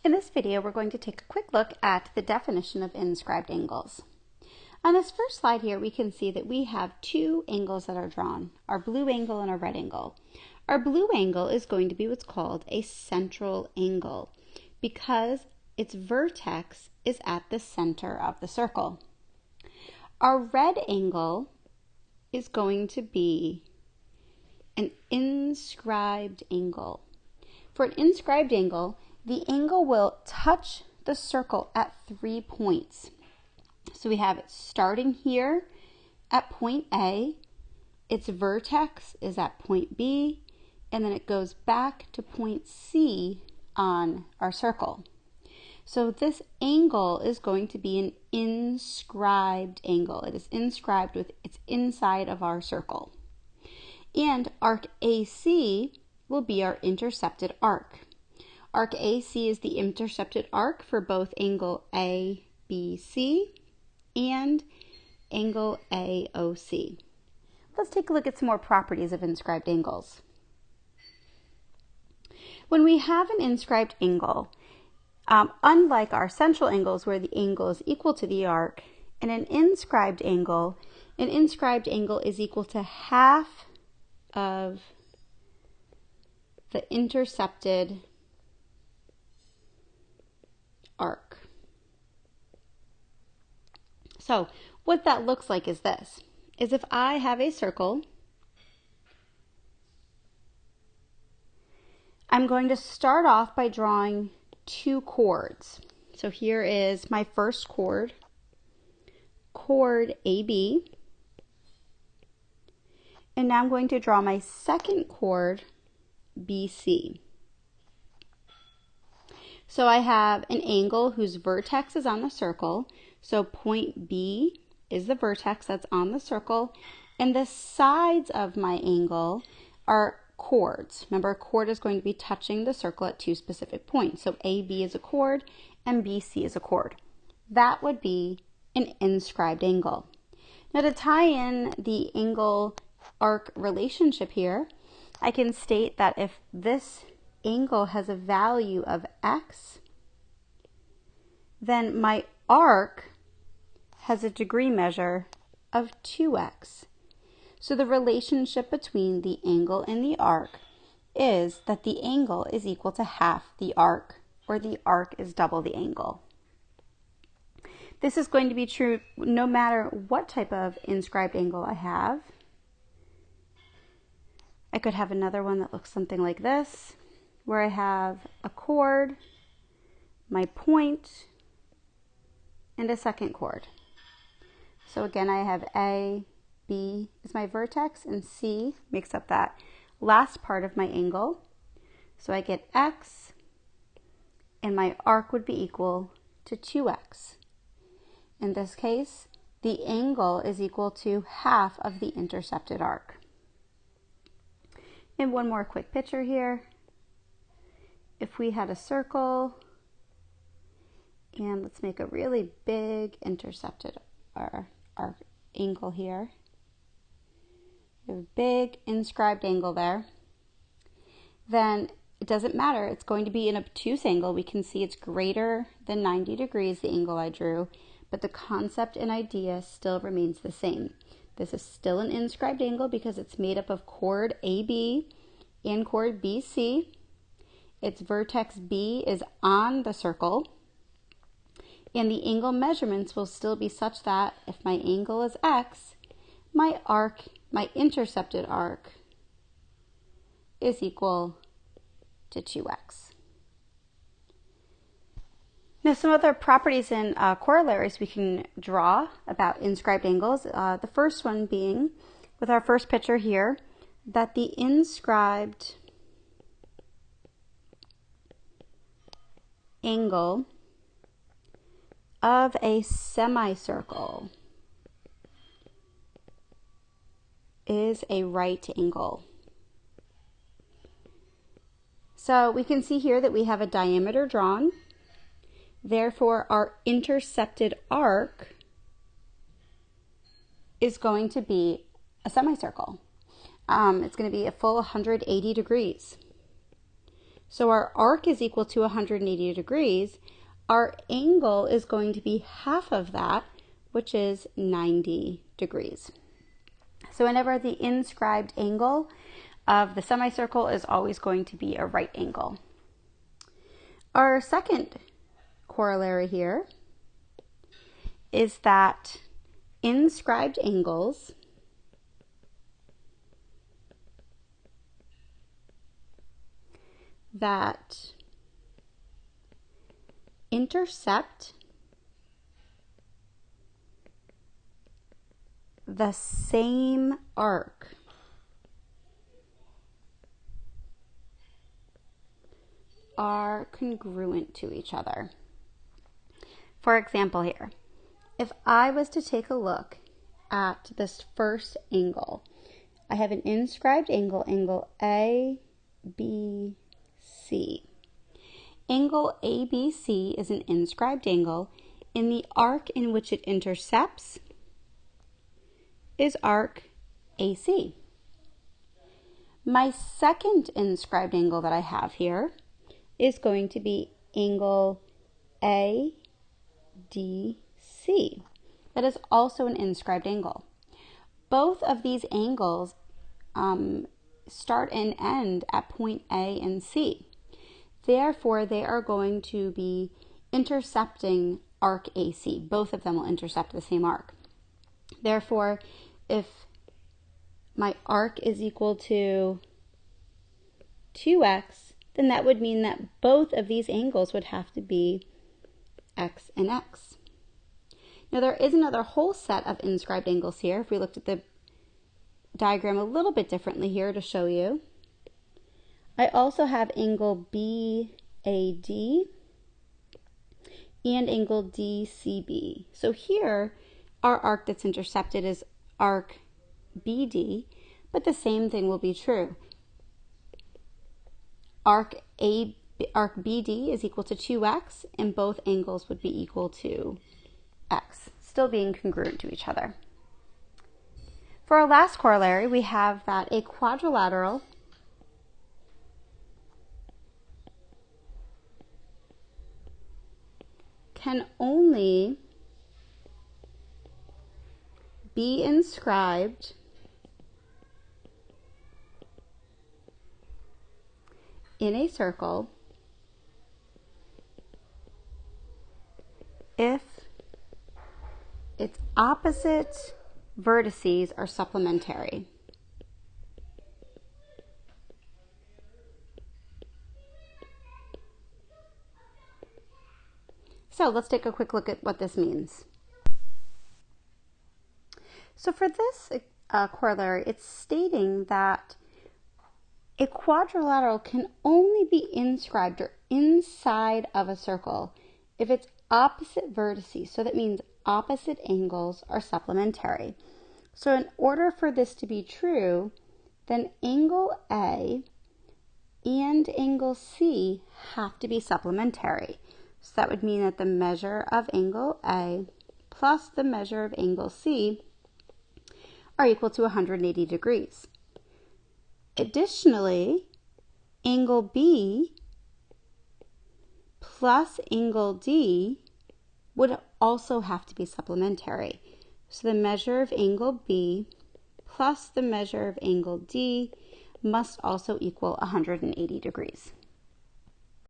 In this video, we're going to take a quick look at the definition of inscribed angles. On this first slide here, we can see that we have two angles that are drawn, our blue angle and our red angle. Our blue angle is going to be what's called a central angle because its vertex is at the center of the circle. Our red angle is going to be an inscribed angle. For an inscribed angle, the angle will touch the circle at 3 points. So we have it starting here at point A, its vertex is at point B, and then it goes back to point C on our circle. So this angle is going to be an inscribed angle. It is inscribed with its inside of our circle. And arc AC will be our intercepted arc. Arc AC is the intercepted arc for both angle ABC and angle AOC. Let's take a look at some more properties of inscribed angles. When we have an inscribed angle, unlike our central angles where the angle is equal to the arc, in an inscribed angle is equal to half of the intercepted arc. So what that looks like is this, is if I have a circle, I'm going to start off by drawing two chords. So here is my first chord, chord AB, and now I'm going to draw my second chord, BC. So I have an angle whose vertex is on the circle. So point B is the vertex that's on the circle, and the sides of my angle are chords. Remember, a chord is going to be touching the circle at two specific points. So AB is a chord and BC is a chord. That would be an inscribed angle. Now to tie in the angle arc relationship here, I can state that if this angle has a value of x, then my arc has a degree measure of 2x. So the relationship between the angle and the arc is that the angle is equal to half the arc, or the arc is double the angle. This is going to be true no matter what type of inscribed angle I have. I could have another one that looks something like this, where I have a chord, my point, and a second chord. So again, I have A, B is my vertex, and C makes up that last part of my angle. So I get x, and my arc would be equal to 2x. In this case, the angle is equal to half of the intercepted arc. And one more quick picture here. If we had a circle, and let's make a really big intercepted our angle here. We have a big inscribed angle there. Then it doesn't matter. It's going to be an obtuse angle. We can see it's greater than 90 degrees, the angle I drew, but the concept and idea still remains the same. This is still an inscribed angle because it's made up of chord AB and chord BC. Its vertex B is on the circle, and the angle measurements will still be such that if my angle is x, my intercepted arc is equal to 2x. Now some other properties and corollaries we can draw about inscribed angles. The first one being, with our first picture here, that the inscribed angle of a semicircle is a right angle. So we can see here that we have a diameter drawn. Therefore, our intercepted arc is going to be a semicircle. It's going to be a full 180 degrees. So our arc is equal to 180 degrees. Our angle is going to be half of that, which is 90 degrees. So whenever the inscribed angle of the semicircle is always going to be a right angle. Our second corollary here is that inscribed angles that intercept the same arc are congruent to each other. For example here, if I was to take a look at this first angle, I have an inscribed angle, angle ABC. Angle ABC is an inscribed angle, and the arc in which it intercepts is arc AC. My second inscribed angle that I have here is going to be angle ADC. That is also an inscribed angle. Both of these angles start and end at point A and C. Therefore, they are going to be intercepting arc AC. Both of them will intercept the same arc. Therefore, if my arc is equal to 2x, then that would mean that both of these angles would have to be x and x. Now there is another whole set of inscribed angles here. If we looked at the diagram a little bit differently here to show you, I also have angle BAD and angle DCB. So here, our arc that's intercepted is arc BD, but the same thing will be true. Arc BD is equal to 2x, and both angles would be equal to x, still being congruent to each other. For our last corollary, we have that a quadrilateral can only be inscribed in a circle if its opposite vertices are supplementary. So let's take a quick look at what this means. So for this corollary, it's stating that a quadrilateral can only be inscribed or inside of a circle if its opposite vertices, so that means opposite angles, are supplementary. So in order for this to be true, then angle A and angle C have to be supplementary. So that would mean that the measure of angle A plus the measure of angle C are equal to 180 degrees. Additionally, angle B plus angle D would also have to be supplementary. So the measure of angle B plus the measure of angle D must also equal 180 degrees.